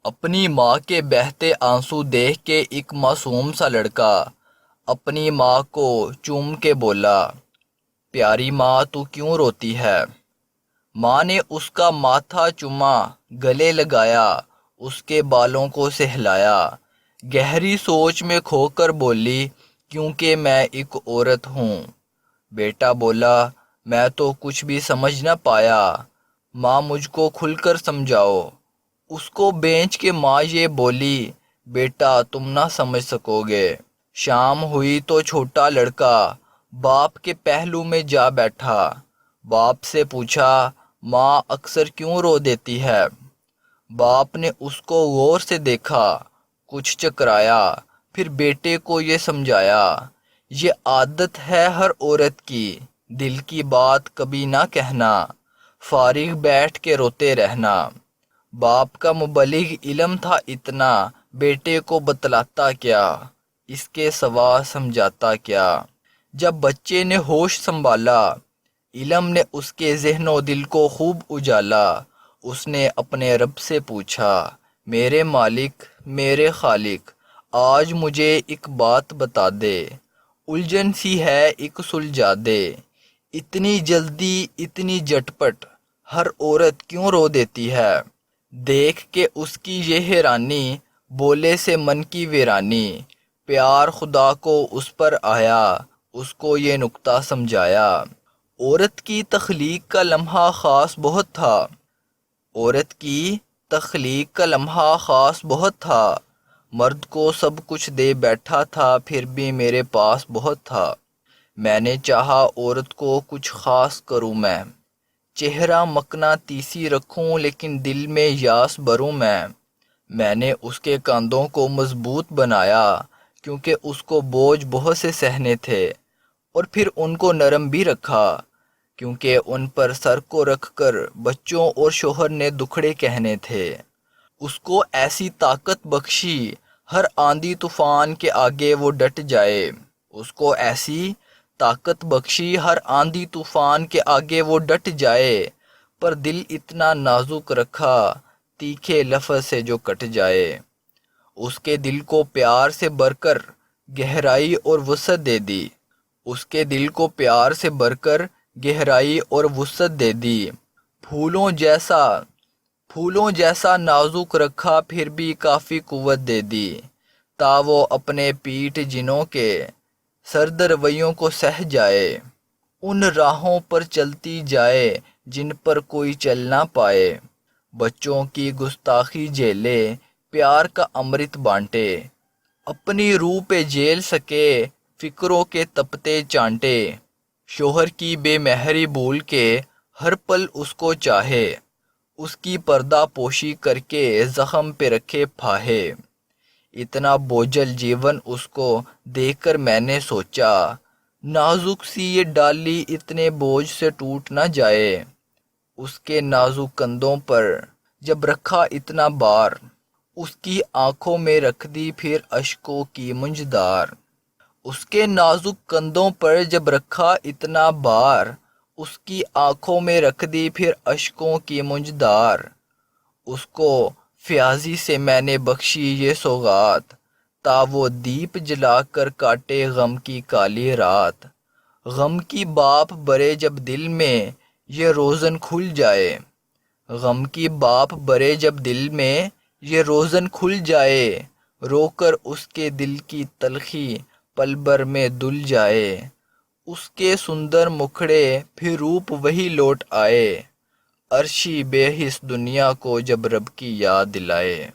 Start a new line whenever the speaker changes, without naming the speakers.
اپنی ماں کے بہتے آنسو دیکھ کے ایک معصوم سا لڑکا اپنی ماں کو چوم کے بولا، پیاری ماں تو کیوں روتی ہے؟ ماں نے اس کا ماتھا چوما، گلے لگایا، اس کے بالوں کو سہلایا، گہری سوچ میں کھو کر بولی، کیونکہ میں ایک عورت ہوں۔ بیٹا بولا، میں تو کچھ بھی سمجھ نہ پایا، ماں مجھ کو کھل کر سمجھاؤ۔ اس کو بینچ کے ماں یہ بولی، بیٹا تم نہ سمجھ سکو گے۔ شام ہوئی تو چھوٹا لڑکا باپ کے پہلو میں جا بیٹھا، باپ سے پوچھا، ماں اکثر کیوں رو دیتی ہے؟ باپ نے اس کو غور سے دیکھا، کچھ چکرایا، پھر بیٹے کو یہ سمجھایا، یہ عادت ہے ہر عورت کی، دل کی بات کبھی نہ کہنا، فارغ بیٹھ کے روتے رہنا۔ باپ کا مبلغ علم تھا اتنا، بیٹے کو بتلاتا کیا، اس کے سوا سمجھاتا کیا۔ جب بچے نے ہوش سنبھالا، علم نے اس کے ذہن و دل کو خوب اجالا۔ اس نے اپنے رب سے پوچھا، میرے مالک، میرے خالق، آج مجھے ایک بات بتا دے، الجھن سی ہے ایک سلجھا دے، اتنی جلدی اتنی جھٹپٹ ہر عورت کیوں رو دیتی ہے؟ دیکھ کے اس کی یہ حیرانی، بولے سے من کی ویرانی، پیار خدا کو اس پر آیا، اس کو یہ نکتہ سمجھایا۔ عورت کی تخلیق کا لمحہ خاص بہت تھا، عورت کی تخلیق کا لمحہ خاص بہت تھا، مرد کو سب کچھ دے بیٹھا تھا، پھر بھی میرے پاس بہت تھا۔ میں نے چاہا عورت کو کچھ خاص کروں میں، چہرہ مقناطیسی رکھوں، لیکن دل میں یاس بھروں میں نے اس کے کاندھوں کو مضبوط بنایا، کیونکہ اس کو بوجھ بہت سے سہنے تھے، اور پھر ان کو نرم بھی رکھا، کیونکہ ان پر سر کو رکھ کر بچوں اور شوہر نے دکھڑے کہنے تھے۔ اس کو ایسی طاقت بخشی، ہر آندھی طوفان کے آگے وہ ڈٹ جائے، اس کو ایسی طاقت بخشی، ہر آندھی طوفان کے آگے وہ ڈٹ جائے، پر دل اتنا نازک رکھا، تیکھے لفظ سے جو کٹ جائے۔ اس کے دل کو پیار سے بھر کر گہرائی اور وسعت دے دی، اس کے دل کو پیار سے بھر کر گہرائی اور وسعت دے دی، پھولوں جیسا نازک رکھا، پھر بھی کافی قوت دے دی، تا وہ اپنے پیٹھ جنوں کے سرد رویوں کو سہ جائے، ان راہوں پر چلتی جائے جن پر کوئی چل نہ پائے، بچوں کی گستاخی جھیلے، پیار کا امرت بانٹے، اپنی روح پہ جھیل سکے فکروں کے تپتے چانٹے، شوہر کی بے مہری بھول کے ہر پل اس کو چاہے، اس کی پردہ پوشی کر کے زخم پہ رکھے پھاہے۔ اتنا بوجھل جیون اس کو دیکھ کر میں نے سوچا، نازک سی یہ ڈالی اتنے بوجھ سے ٹوٹ نہ جائے۔ اس کے نازک کندھوں پر جب رکھا اتنا بار، اس کی آنکھوں میں رکھ دی پھر اشکوں کی منجدار۔ اس کے نازک کندھوں پر جب رکھا اتنا بار، اس کی آنکھوں میں رکھ دی پھر اشکوں کی منجدار۔ اس کو فیاضی سے میں نے بخشی یہ سوغات، تا وہ دیپ جلا کر کاٹے غم کی کالی رات۔ غم کی باپ برے جب دل میں یہ روزن کھل جائے، غم کی باپ برے جب دل میں یہ روزن کھل جائے، رو کر اس کے دل کی تلخی پل بھر میں دھل جائے، اس کے سندر مکھڑے پھر روپ وہی لوٹ آئے، عرشی بے حس دنیا کو جب رب کی یاد دلائے۔